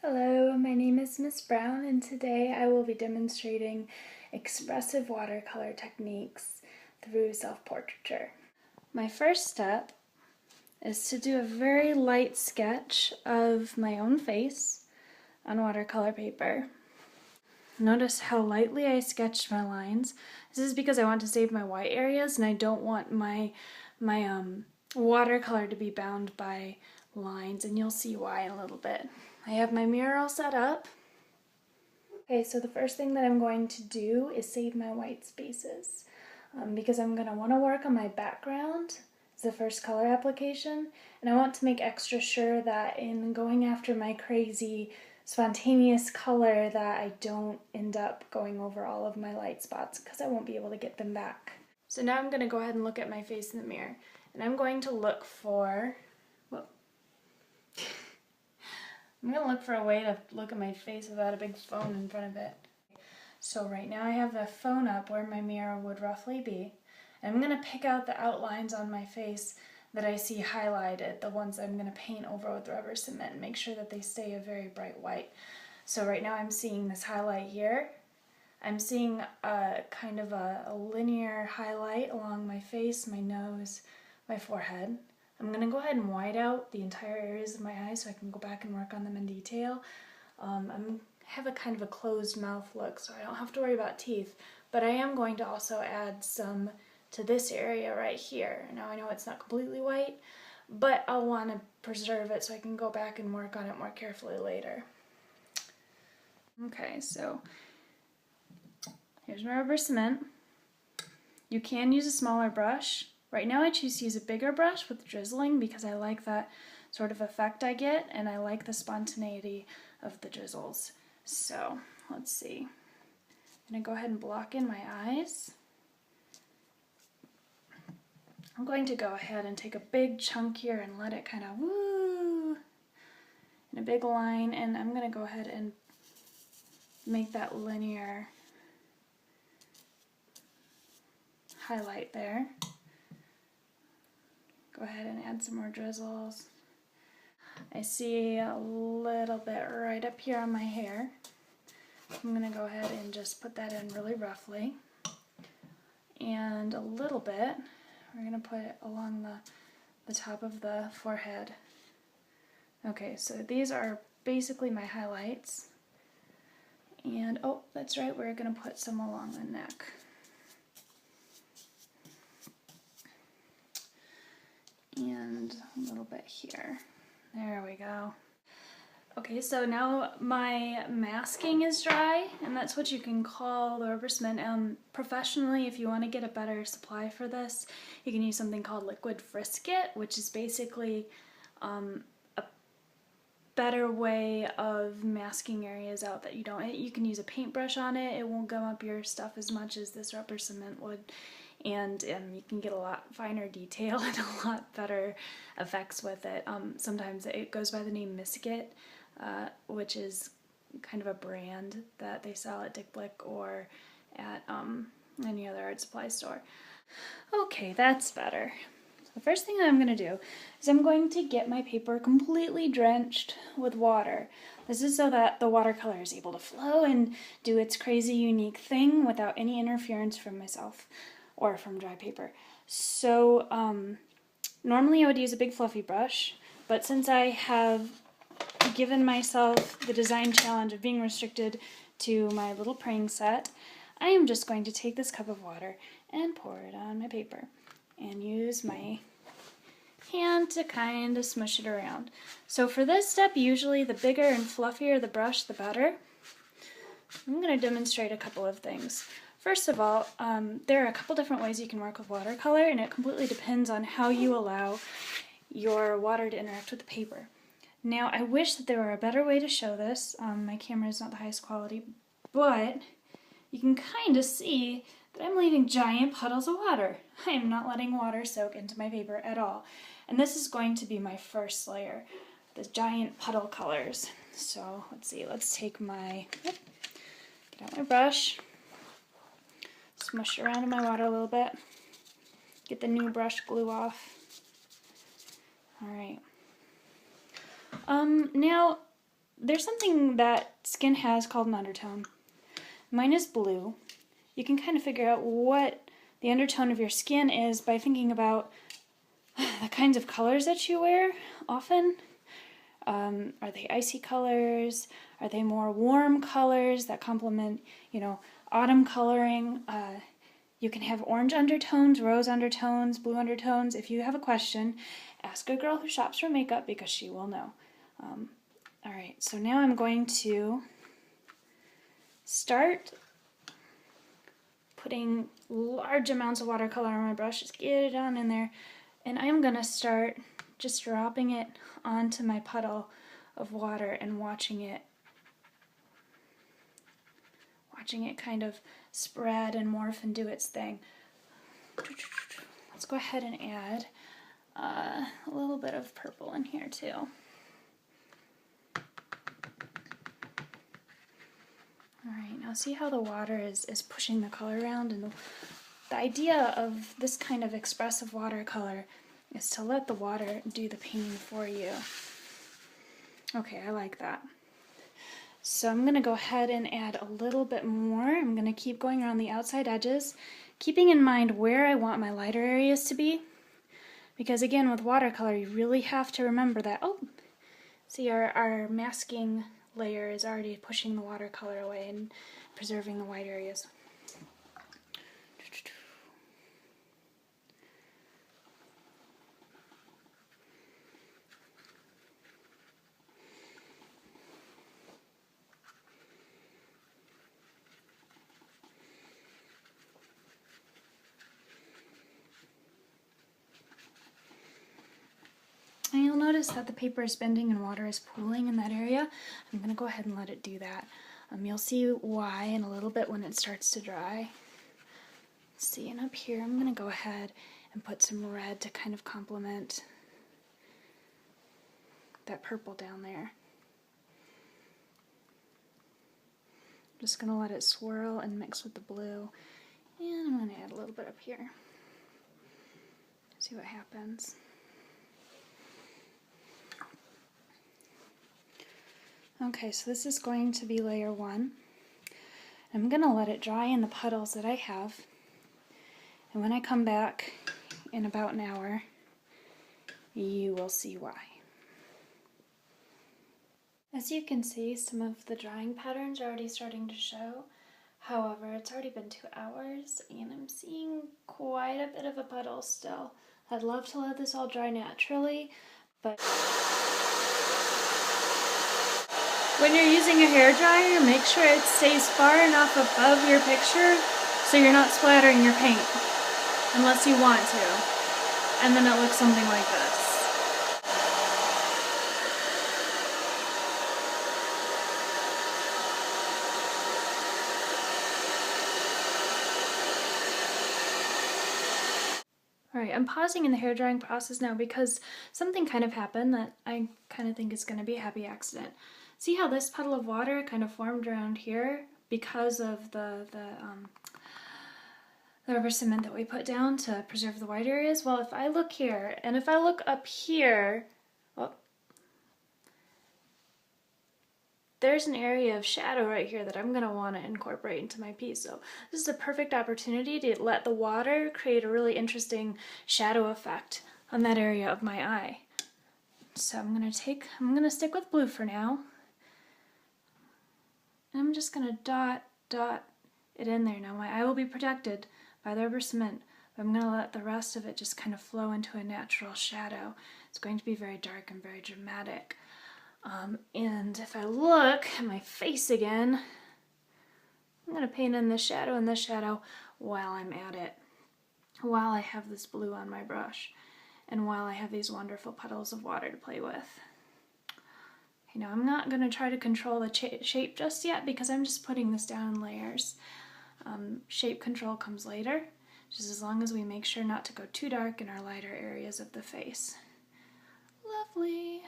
Hello, my name is Miss Brown and today I will be demonstrating expressive watercolor techniques through self-portraiture. My first step is to do a very light sketch of my own face on watercolor paper. Notice how lightly I sketched my lines. This is because I want to save my white areas and I don't want my watercolor to be bound by lines, and you'll see why in a little bit. I have my mirror all set up. Okay, so the first thing that I'm going to do is save my white spaces because I'm going to want to work on my background as the first color application, and I want to make extra sure that in going after my crazy spontaneous color that I don't end up going over all of my light spots because I won't be able to get them back. So now I'm going to go ahead and look at my face in the mirror, and I'm going to look for I'm going to look for a way to look at my face without a big phone in front of it. So right now I have the phone up where my mirror would roughly be. And I'm going to pick out the outlines on my face that I see highlighted, the ones that I'm going to paint over with rubber cement, and make sure that they stay a very bright white. So right now I'm seeing this highlight here. I'm seeing a kind of a linear highlight along my face, my nose, my forehead. I'm going to go ahead and white out the entire areas of my eyes so I can go back and work on them in detail. I have a kind of a closed mouth look, so I don't have to worry about teeth, but I am going to also add some to this area right here. Now I know it's not completely white, but I'll want to preserve it so I can go back and work on it more carefully later. Okay, so here's my rubber cement. You can use a smaller brush. Right now I choose to use a bigger brush with drizzling because I like that sort of effect I get, and I like the spontaneity of the drizzles. So let's see. I'm going to go ahead and block in my eyes. I'm going to go ahead and take a big chunk here and let it kind of woo in a big line, and I'm going to go ahead and make that linear highlight there. Go ahead and add some more drizzles. I see a little bit right up here on my hair. I'm going to go ahead and just put that in really roughly. And a little bit, we're going to put it along the top of the forehead. Okay, so these are basically my highlights. And, oh, that's right, we're going to put some along the neck. And a little bit here. There we go. Okay, so now my masking is dry, and that's what you can call the rubber cement. Professionally, if you want to get a better supply for this, you can use something called liquid frisket, which is basically a better way of masking areas out that you don't. You can use a paintbrush on it. It won't gum up your stuff as much as this rubber cement would. And you can get a lot finer detail and a lot better effects with it. Sometimes it goes by the name Misket, which is kind of a brand that they sell at Dick Blick or at any other art supply store. Okay, that's better. So the first thing that I'm going to do is I'm going to get my paper completely drenched with water. This is so that the watercolor is able to flow and do its crazy unique thing without any interference from myself or from dry paper. So normally I would use a big fluffy brush, but since I have given myself the design challenge of being restricted to my little praying set, I am just going to take this cup of water and pour it on my paper and use my hand to kind of smush it around. So for this step, usually the bigger and fluffier the brush, the better. I'm going to demonstrate a couple of things. First of all, there are a couple different ways you can work with watercolor, and it completely depends on how you allow your water to interact with the paper. Now, I wish that there were a better way to show this. My camera is not the highest quality, but you can kind of see that I'm leaving giant puddles of water. I am not letting water soak into my paper at all. And this is going to be my first layer, the giant puddle colors. So let's see, let's take my, get out my brush, smush it around in my water a little bit, get the new brush glue off. All right. Now there's something that skin has called an undertone. Mine is blue. You can kind of figure out what the undertone of your skin is by thinking about the kinds of colors that you wear often. Are they icy colors? Are they more warm colors that complement, autumn coloring? You can have orange undertones, rose undertones, blue undertones. If you have a question, ask a girl who shops for makeup because she will know. All right, so now I'm going to start putting large amounts of watercolor on my brush. Just get it on in there. And I'm going to start just dropping it onto my puddle of water and watching it kind of spread and morph and do its thing. Let's go ahead and add a little bit of purple in here too. Alright, now see how the water is pushing the color around, and the idea of this kind of expressive watercolor is to let the water do the painting for you. Okay, I like that. So I'm going to go ahead and add a little bit more. I'm going to keep going around the outside edges, keeping in mind where I want my lighter areas to be. Because again, with watercolor, you really have to remember that, oh, see our masking layer is already pushing the watercolor away and preserving the white areas. And you'll notice that the paper is bending and water is pooling in that area. I'm going to go ahead and let it do that. You'll see why in a little bit when it starts to dry. Let's see, and up here I'm going to go ahead and put some red to kind of complement that purple down there. I'm just going to let it swirl and mix with the blue. And I'm going to add a little bit up here. See what happens. Okay, so this is going to be layer 1. I'm going to let it dry in the puddles that I have. And when I come back in about an hour, you will see why. As you can see, some of the drying patterns are already starting to show. However, it's already been 2 hours and I'm seeing quite a bit of a puddle still. I'd love to let this all dry naturally, but when you're using a hairdryer, make sure it stays far enough above your picture so you're not splattering your paint, unless you want to. And then it looks something like this. Alright, I'm pausing in the hair drying process now because something kind of happened that I kind of think is going to be a happy accident. See how this puddle of water kind of formed around here because of the rubber cement that we put down to preserve the white areas? Well, if I look here, and if I look up here, well, there's an area of shadow right here that I'm going to want to incorporate into my piece. So this is a perfect opportunity to let the water create a really interesting shadow effect on that area of my eye. So I'm going to stick with blue for now. And I'm just going to dot it in there. Now my eye will be protected by the rubber cement, but I'm going to let the rest of it just kind of flow into a natural shadow. It's going to be very dark and very dramatic. And if I look at my face again, I'm going to paint in this shadow while I'm at it, while I have this blue on my brush, and while I have these wonderful puddles of water to play with. You know, I'm not going to try to control the shape just yet because I'm just putting this down in layers. Shape control comes later, just as long as we make sure not to go too dark in our lighter areas of the face. Lovely.